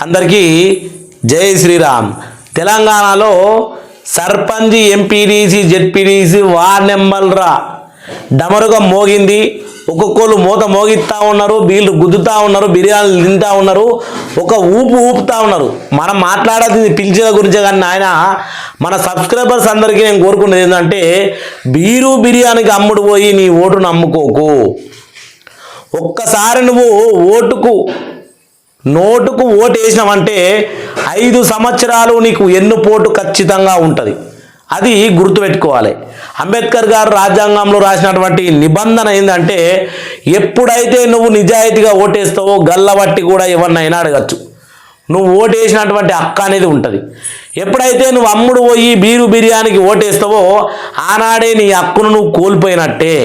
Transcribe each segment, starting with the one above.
అందరికీ జై శ్రీరామ్. తెలంగాణలో సర్పంచ్, ఎంపీడీసీ, జెడ్పీడీసీ వార్డ్ నెంబర్ల డమరుగా మోగింది. ఒక్కొక్కరు మూత మోగిస్తూ ఉన్నారు, బీళ్ళు గుద్దుతూ ఉన్నారు, బిర్యానీలు తింటూ ఉన్నారు, ఒక ఊపుతూ ఉన్నారు. మనం మాట్లాడాల్సింది పిలిచిన గురించే. కానీ ఆయన మన సబ్స్క్రైబర్స్ అందరికీ నేను కోరుకునేది ఏంటంటే, బిర్యానీకి అమ్ముడు పోయి నీ ఓటును అమ్ముకోకు. ఒక్కసారి నువ్వు నోటుకు ఓటు వేసినావంటే 5 సంవత్సరాలు నీకు ఎన్నుపోటు ఖచ్చితంగా ఉంటుంది. అది గుర్తుపెట్టుకోవాలి. అంబేద్కర్ గారు రాజ్యాంగంలో రాసినటువంటి నిబంధన ఏంటంటే, ఎప్పుడైతే నువ్వు నిజాయితీగా ఓటేస్తావో గల్లబట్టి కూడా ఎవరినైనా అడగచ్చు. నువ్వు ఓటేసినటువంటి హక్కు అనేది ఉంటుంది. ఎప్పుడైతే నువ్వు అమ్ముడు పోయి బిర్యానీకి ఓటేస్తావో ఆనాడే నీ హక్కును నువ్వు కోల్పోయినట్టే.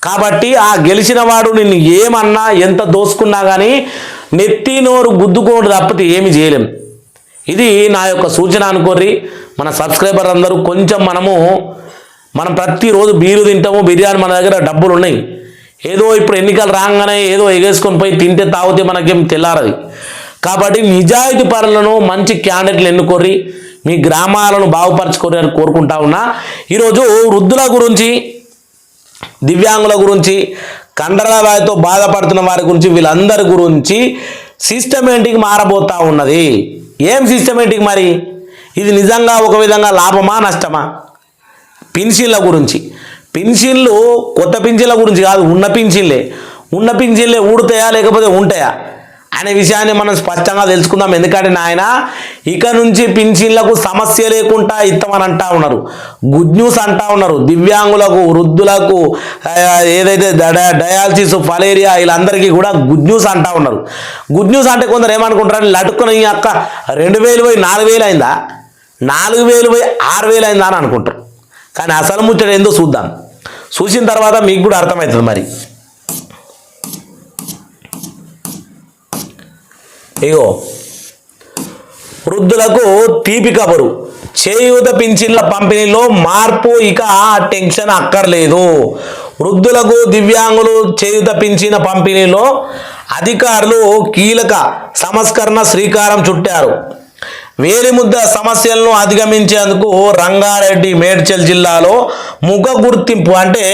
కాబట్టి ఆ గెలిచిన వాడు నిన్ను ఏమన్నా ఎంత దోసుకున్నా కానీ నెత్తి నోరు గుద్దుకోడు తప్పితే ఏమి చేయలేం. ఇది నా యొక్క సూచన అనుకోర్రి. మన సబ్స్క్రైబర్ అందరూ కొంచెం మనం ప్రతిరోజు బీరు తింటాము, బిర్యానీ మన దగ్గర డబ్బులు ఉన్నాయి. ఏదో ఇప్పుడు ఎన్నికలు రాగానే ఏదో ఎగేసుకొని పోయి తింటే తాగితే మనకేం తెల్లారది. కాబట్టి నిజాయితీ పరులను, మంచి క్యాండిడేట్లు ఎన్నుకోర్రి, మీ గ్రామాలను బాగుపరచుకోర్రి అని కోరుకుంటా ఉన్నా. ఈరోజు వృద్ధుల గురించి, దివ్యాంగుల గురించి, కండరాలతో బాధపడుతున్న వారి గురించి, వీళ్ళందరి గురించి సిస్టమేటిక్ మారబోతా ఉన్నది. ఏం సిస్టమేటిక్ మరి? ఇది నిజంగా ఒక విధంగా లాభమా నష్టమా? పింఛన్ల గురించి. పింఛన్లు కొత్త పింఛన్ల గురించి కాదు, ఉన్న పింఛన్లే ఊడుతాయా లేకపోతే ఉంటాయా అనే విషయాన్ని మనం స్పష్టంగా తెలుసుకుందాం. ఎందుకంటే నాయన ఇక నుంచి పింఛన్లకు సమస్య లేకుండా ఇస్తామని అంటా ఉన్నారు. గుడ్ న్యూస్ అంటా ఉన్నారు. దివ్యాంగులకు, వృద్ధులకు, ఏదైతే డయాలసిస్, ఫలేరియా వీళ్ళందరికీ కూడా గుడ్ న్యూస్ అంటా ఉన్నారు. గుడ్ న్యూస్ అంటే కొందరు ఏమనుకుంటారని లటుకుని అక్క 2000 పోయి 4000 అయిందా, 4000 పోయి 6000 అయిందా అని అనుకుంటారు. కానీ అసలు ముచ్చట ఏందో చూద్దాం. చూసిన తర్వాత మీకు కూడా అర్థమవుతుంది. మరి ఇగో వృద్ధులకు తీపి కబురు. చేయూత పింఛన్ల పంపిణీలో మార్పు, ఇక టెన్షన్ అక్కర్లేదు. వృద్ధులకు, దివ్యాంగులు చేయూత పింఛన్ల పంపిణీలో అధికారులు కీలక సంస్కరణ శ్రీకారం చుట్టారు. వేలిముద్ర సమస్యలను అధిగమించేందుకు రంగారెడ్డి, మేడ్చల్ జిల్లాలో ముఖ గుర్తింపు అంటే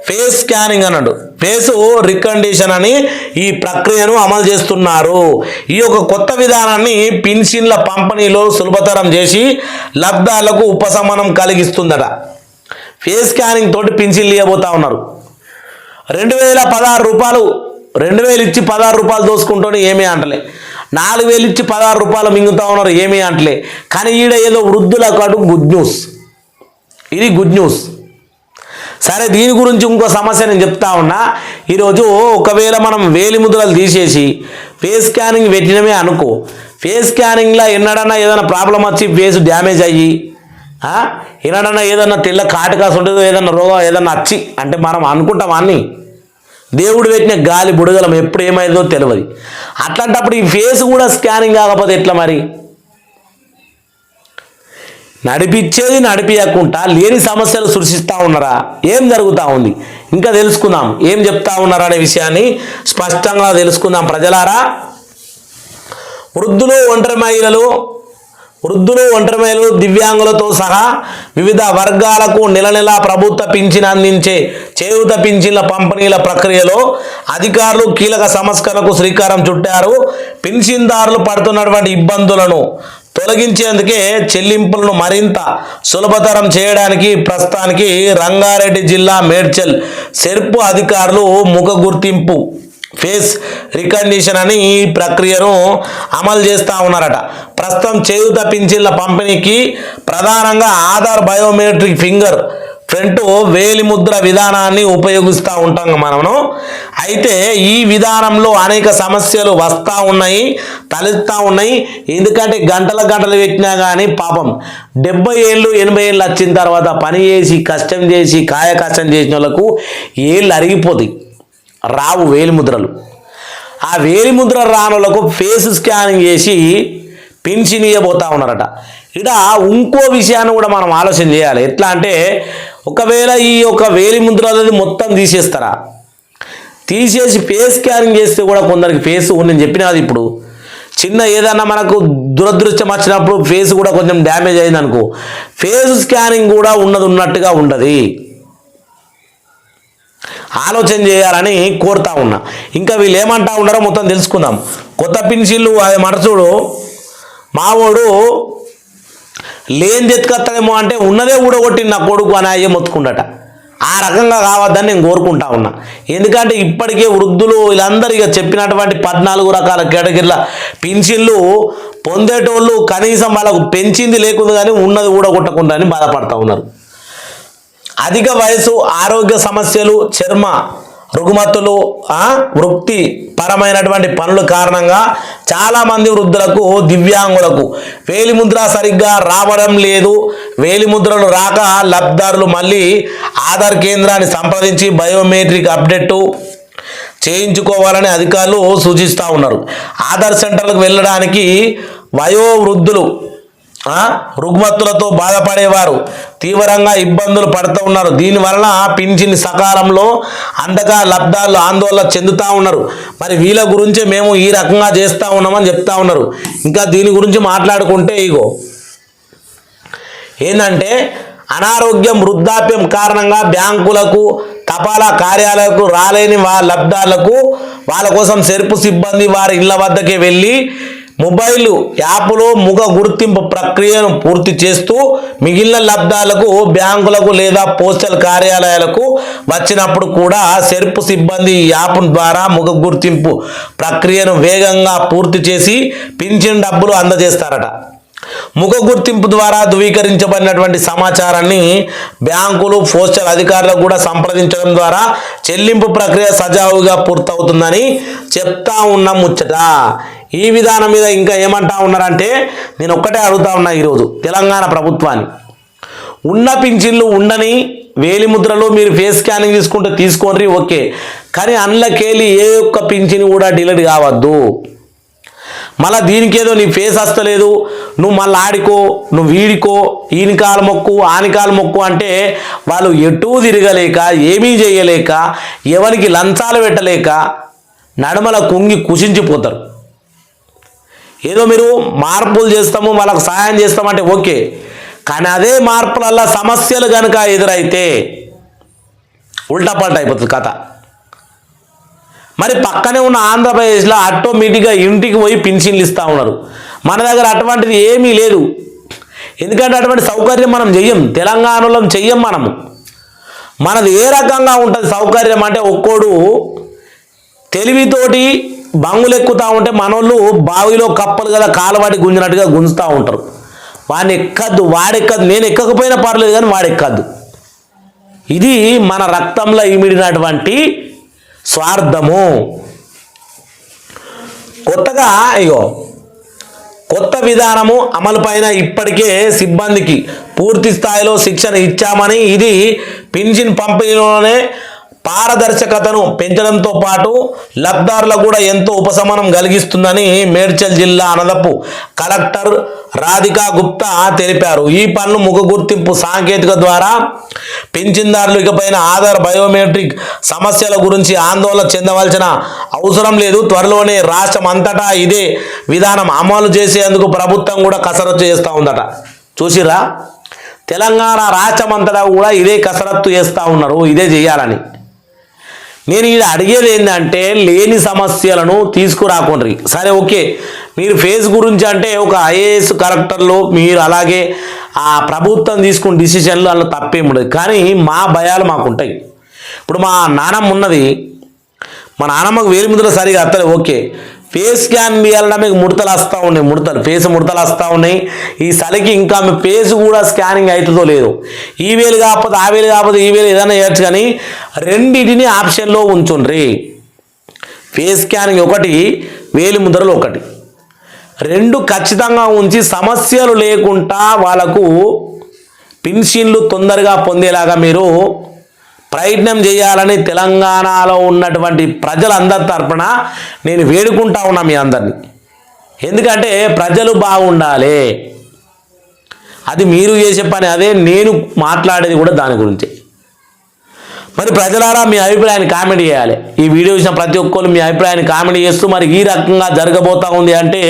ఫేస్ స్కానింగ్ అన్నాడు, ఫేస్ రికగ్నిషన్ అని ఈ ప్రక్రియను అమలు చేస్తున్నారు. ఈ యొక్క కొత్త విధానాన్ని పింఛన్ల పంపిణీలో సులభతరం చేసి లబ్ధాలకు ఉపశమనం కలిగిస్తుందట. ఫేస్ స్కానింగ్ తోటి పింఛన్లు ఇవ్వబోతా ఉన్నారు. 2016 రూపాయలు, 2000 ఇచ్చి 16 రూపాయలు దోసుకుంటూనే ఏమీ అంటలే. 4000 ఇచ్చి 16 రూపాయలు మింగుతా ఉన్నారు, ఏమీ అంటలే. కానీ ఈడ ఏదో వృద్ధులకు అటు గుడ్ న్యూస్. ఇది గుడ్ న్యూస్. సరే, దీని గురించి ఇంకో సమస్య నేను చెప్తా ఉన్నా. ఈరోజు ఒకవేళ మనం వేలిముద్రలు తీసేసి ఫేస్ స్కానింగ్ పెట్టినమే అనుకో, ఫేస్ స్కానింగ్లో ఎన్నడన్నా ఏదైనా ప్రాబ్లం వచ్చి ఫేస్ డ్యామేజ్ అయ్యి, ఎన్నడన్నా ఏదన్నా తెల్ల కాటుకాసు ఉంటుందో, ఏదన్నా రోగం ఏదన్నా వచ్చి అంటే మనం అనుకుంటాం అన్నీ. దేవుడు పెట్టిన గాలి బుడగలం ఎప్పుడు ఏమైందో తెలియదు. అట్లాంటప్పుడు ఈ ఫేస్ కూడా స్కానింగ్ కాకపోతే ఎట్లా మరి? నడిపించేది నడిపించకుండా లేని సమస్యలు సృష్టిస్తూ ఉన్నారా? ఏం జరుగుతూ ఉంది ఇంకా తెలుసుకుందాం. ఏం చెప్తా ఉన్నారా అనే విషయాన్ని స్పష్టంగా తెలుసుకుందాం ప్రజలారా. వృద్ధులు, ఒంటరి మహిళలు, దివ్యాంగులతో సహా వివిధ వర్గాలకు నెల ప్రభుత్వ పింఛన్ అందించే చేయూత పింఛన్ల పంపిణీల ప్రక్రియలో అధికారులు కీలక సంస్కరణకు శ్రీకారం చుట్టారు. పింఛన్దారులు పడుతున్నటువంటి ఇబ్బందులను తొలగించేందుకే చెల్లింపులను మరింత సులభతరం చేయడానికి ప్రస్తుతానికి రంగారెడ్డి జిల్లా మేడ్చల్ సెర్పు అధికారులు ముఖ గుర్తింపు ఫేస్ రికగ్నిషన్ అని ఈ ప్రక్రియను అమలు చేస్తూ ఉన్నారట. ప్రస్తుతం చేయూత పింఛన్ల పంపిణీకి ప్రధానంగా ఆధార్, బయోమెట్రిక్, ఫింగర్ ఫ్రంట్ వేలిముద్ర విధానాన్ని ఉపయోగిస్తూ ఉంటాం మనము. అయితే ఈ విధానంలో అనేక సమస్యలు వస్తూ ఉన్నాయి, తలెత్తా ఉన్నాయి. ఎందుకంటే గంటలు పెట్టినా కానీ పాపం 70 ఏళ్ళు 80 ఏళ్ళు వచ్చిన తర్వాత పని చేసి కష్టం చేసి కాయ కష్టం చేసిన వాళ్ళకు ఏళ్ళు అరిగిపోతాయి, రావు వేలిముద్రలు. ఆ వేలిముద్ర రానులకు ఫేస్ స్కానింగ్ చేసి పింఛన్ ఇవ్వబోతా ఉన్నారట. ఇక్కడ ఇంకో విషయాన్ని కూడా మనం ఆలోచన చేయాలి. ఎట్లా అంటే, ఒకవేళ ఈ యొక్క వేలిముద్రలు మొత్తం తీసేస్తారా, తీసేసి ఫేస్ స్కానింగ్ చేస్తే కూడా కొందరికి ఫేస్ నేను చెప్పినది ఇప్పుడు చిన్న ఏదన్నా మనకు దురదృష్టం వచ్చినప్పుడు ఫేస్ కూడా కొంచెం డ్యామేజ్ అయింది అనుకో, ఫేస్ స్కానింగ్ కూడా ఉన్నట్టుగా ఉండదు. ఆలోచన చేయాలని కోరుతా ఉన్నా. ఇంకా వీళ్ళు ఏమంటా ఉన్నారో మొత్తం తెలుసుకుందాం. కొత్త పింఛన్లు అది మనసుడు మావోడు లేని ఎత్తుకొస్తాడేమో అంటే ఉన్నదే ఊడగొట్టి నా కొడుకు అని అయ్యే మొత్తుకుండట. ఆ రకంగా కావద్దని నేను కోరుకుంటా ఉన్నా. ఎందుకంటే ఇప్పటికే వృద్ధులు వీళ్ళందరూ ఇక చెప్పినటువంటి 14 రకాల కేటగిరీల పింఛన్లు పొందేటోళ్ళు కనీసం వాళ్ళకు పెంచింది లేకుండా కానీ ఉన్నది ఊడగొట్టకుండా అని బాధపడతా ఉన్నారు. అధిక వయసు, ఆరోగ్య సమస్యలు, చర్మ రుగ్మతులు, వృత్తి పరమైనటువంటి పనుల కారణంగా చాలామంది వృద్ధులకు, దివ్యాంగులకు వేలిముద్ర సరిగ్గా రావడం లేదు. వేలిముద్రలు రాక లబ్ధిదారులు మళ్ళీ ఆధార్ కేంద్రాన్ని సంప్రదించి బయోమెట్రిక్ అప్డేట్ చేయించుకోవాలని అధికారులు సూచిస్తూ ఉన్నారు. ఆధార్ సెంటర్లకు వెళ్ళడానికి వయోవృద్ధులు, రుగ్మతులతో బాధపడేవారు తీవ్రంగా ఇబ్బందులు పడుతూ ఉన్నారు. దీనివలన పింఛన్ సకాలంలో అందక లబ్ధాలు ఆందోళన చెందుతూ ఉన్నారు. మరి వీళ్ళ గురించి మేము ఈ రకంగా చేస్తూ ఉన్నామని చెప్తా ఉన్నారు. ఇంకా దీని గురించి మాట్లాడుకుంటే ఇగో ఏంటంటే అనారోగ్యం, వృద్ధాప్యం కారణంగా బ్యాంకులకు, తపాలా కార్యాలయాలకు రాలేని లబ్ధాలకు వాళ్ళ కోసం సెర్పు సిబ్బంది వారి ఇళ్ల వద్దకే వెళ్ళి మొబైల్ యాప్లో ముఖ గుర్తింపు ప్రక్రియను పూర్తి చేస్తూ మిగిలిన లబ్ధాలకు బ్యాంకులకు లేదా పోస్టల్ కార్యాలయాలకు వచ్చినప్పుడు కూడా సెర్పు సిబ్బంది యాప్ ద్వారా ముఖ గుర్తింపు ప్రక్రియను వేగంగా పూర్తి చేసి పింఛన్ డబ్బులు అందజేస్తారట. ముఖ గుర్తింపు ద్వారా ధృవీకరించబడినటువంటి సమాచారాన్ని బ్యాంకులు, పోస్టల్ అధికారులకు కూడా సంప్రదించడం ద్వారా చెల్లింపు ప్రక్రియ సజావుగా పూర్తవుతుందని చెప్తా ఉన్న ముచ్చట. ఈ విధానం మీద ఇంకా ఏమంటా ఉన్నారంటే నేను ఒక్కటే అడుగుతా ఉన్నా ఈరోజు తెలంగాణ ప్రభుత్వాన్ని, ఉన్న పింఛన్లు ఉండని, వేలిముద్రలు మీరు ఫేస్ స్కానింగ్ తీసుకుంటే తీసుకోండి ఓకే, కానీ అందులోకెళ్ళి ఏ ఒక్క పింఛన్ కూడా డిలీట్ కావద్దు. మళ్ళీ దీనికి ఏదో నీ ఫేస్ వస్తలేదు, నువ్వు మళ్ళీ ఆడికో, నువ్వు వీడికో, ఈనికాలు మొక్కు ఆనికాలు మొక్కు అంటే వాళ్ళు ఎటూ తిరగలేక, ఏమీ చేయలేక, ఎవరికి లంచాలు పెట్టలేక నడుమల కుంగి కుషించిపోతారు. ఏదో మీరు మార్పులు చేస్తాము, వాళ్ళకు సహాయం చేస్తామంటే ఓకే, కానీ అదే మార్పులల్లా సమస్యలు కనుక ఎదురైతే ఉల్టాపల్టా అయిపోతుంది కథ. మరి పక్కనే ఉన్న ఆంధ్రప్రదేశ్లో ఆటోమేటిక్గా ఇంటికి పోయి పింఛన్లు ఇస్తూ ఉన్నారు. మన దగ్గర అటువంటిది ఏమీ లేదు. ఎందుకంటే అటువంటి సౌకర్యం మనం చెయ్యం, తెలంగాణలో చెయ్యం. మనది ఏ రకంగా ఉంటుంది సౌకర్యం అంటే ఒక్కోడు తెలివితోటి బంగులు ఎక్కుతూ ఉంటే మనోళ్ళు బావిలో కప్పలు కదా కాలవాటి గుంజినట్టుగా గుంజుతూ ఉంటారు. వాడిని ఎక్కద్దు, వాడెక్కద్దు, నేను ఎక్కకపోయినా పర్లేదు కానీ వాడెక్కద్దు. ఇది మన రక్తంలో ఇమిడినటువంటి స్వార్థము. కొత్తగా కొత్త విధానము అమలుపైన ఇప్పటికే సిబ్బందికి పూర్తి స్థాయిలో శిక్షణ ఇచ్చామని, ఇది పింఛన్ పంపిణీలోనే పారదర్శకతను పెంచడంతో పాటు లబ్ధారులకు కూడా ఎంతో ఉపశమనం కలిగిస్తుందని మేడ్చల్ జిల్లా అనదపు కలెక్టర్ రాధికా గుప్తా తెలిపారు. ఈ పనులు ముఖ గుర్తింపు సాంకేతిక ద్వారా పింఛన్దారులు ఇకపైన ఆధార్, బయోమెట్రిక్ సమస్యల గురించి ఆందోళన చెందవలసిన అవసరం లేదు. త్వరలోనే రాష్ట్రం అంతటా ఇదే విధానం అమలు చేసేందుకు ప్రభుత్వం కూడా కసరత్తు చేస్తూ ఉందట. చూసిరా, తెలంగాణ రాష్ట్రం అంతటా కూడా ఇదే కసరత్తు చేస్తూ ఉన్నారు, ఇదే చేయాలని. నేను ఇది అడిగేది ఏంటంటే లేని సమస్యలను తీసుకురాకుండ్రి. సరే ఓకే, మీరు ఫేస్ గురించి అంటే ఒక ఐఏఎస్ కలెక్టర్లు మీరు అలాగే ఆ ప్రభుత్వం తీసుకున్న డిసిషన్లు అలా తప్పేముండదు, కానీ మా భయాలు మాకుంటాయి. ఇప్పుడు మా నానమ్మ ఉన్నది, మా నానమ్మకు వేలిముద్రలు సరిగా వస్తలేదు ఓకే, ఫేస్ స్కాన్ తీయాలంటే మీకు ముడతలు వస్తూ ఉన్నాయి, ఫేస్ ముడతలు వస్తూ ఉన్నాయి. ఈ చలికి ఇంకా మీ ఫేస్ కూడా స్కానింగ్ అవుతుందో లేదో, ఈ వేలు కాకపోతే ఆ వేలు కాకపోతే ఈ వేలు ఏదైనా చేయొచ్చు, కానీ రెండింటిని ఆప్షన్లో ఉంచుండ్రి. ఫేస్ స్కానింగ్ ఒకటి, వేలిముద్రలు ఒకటి, రెండు ఖచ్చితంగా ఉంచి సమస్యలు లేకుండా వాళ్ళకు పింఛన్లు తొందరగా పొందేలాగా మీరు ప్రయత్నం చేయాలని తెలంగాణలో ఉన్నటువంటి ప్రజలందరి తరపున నేను వేడుకుంటా ఉన్నా మీ అందరినీ. ఎందుకంటే ప్రజలు బాగుండాలి, అది మీరు చేసే పని, అదే నేను మాట్లాడేది కూడా దాని గురించి. మరి ప్రజలారా మీ అభిప్రాయాన్ని కామెంట్ చేయాలి. ఈ వీడియో చూసిన ప్రతి ఒక్కరు మీ అభిప్రాయాన్ని కామెంట్ చేస్తూ మరి ఈ రకంగా జరగబోతా ఉంది అంటే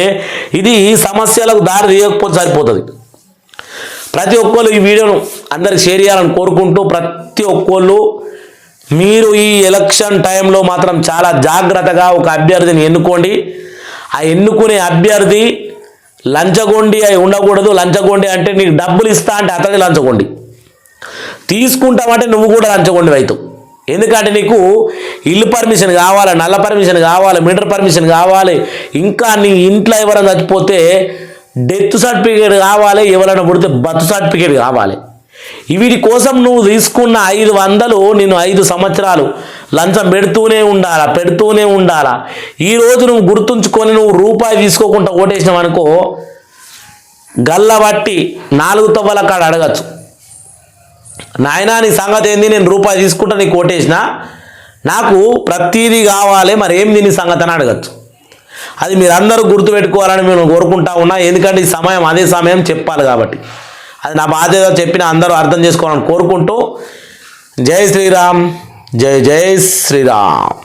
ఇది సమస్యలకు దారి తీయకపోతే సరిపోతుంది. ప్రతి ఒక్కరు ఈ వీడియోను అందరికి షేర్ చేయాలని కోరుకుంటూ ప్రతి ఒక్కళ్ళు మీరు ఈ ఎలక్షన్ టైంలో మాత్రం చాలా జాగ్రత్తగా ఒక అభ్యర్థిని ఎన్నుకోండి. ఆ ఎన్నుకునే అభ్యర్థి లంచగొండి అయి ఉండకూడదు. లంచగొండి అంటే నీకు డబ్బులు ఇస్తా అంటే అతడి లంచగొండి, తీసుకుంటామంటే నువ్వు కూడా లంచగొండి అవుతావు. ఎందుకంటే నీకు ఇల్లు పర్మిషన్ కావాలి, నల్ల పర్మిషన్ కావాలి, మీటర్ పర్మిషన్ కావాలి, ఇంకా నీ ఇంట్లో ఎవరైనా చచ్చిపోతే డెత్ సర్టిఫికేట్ కావాలి, ఎవరైనా పుడితే బర్త్ సర్టిఫికేట్ కావాలి. వీటి కోసం నువ్వు తీసుకున్న 500 నేను 5 సంవత్సరాలు లంచం పెడుతూనే ఉండాలా. ఈరోజు నువ్వు గుర్తుంచుకొని నువ్వు రూపాయి తీసుకోకుండా ఓటేసినావు అనుకో, గల్లబట్టి 4 తవ్వల కాడ అడగచ్చు, నాయనా నీ సంగతి ఏంది, నేను రూపాయి తీసుకుంటా నీకు ఓటేసినా, నాకు ప్రతీది కావాలి, మరి ఏంది నీ సంగతి అని అడగచ్చు. అది మీరందరూ గుర్తుపెట్టుకోవాలని మేము కోరుకుంటా ఉన్నా. ఎందుకంటే ఈ సమయం అదే సమయం చెప్పాలి కాబట్టి అది నా బాధ్యత. చెప్పిన అందరూ అర్థం చేసుకోవాలని కోరుకుంటూ జై శ్రీరామ్, జై జై శ్రీరామ్.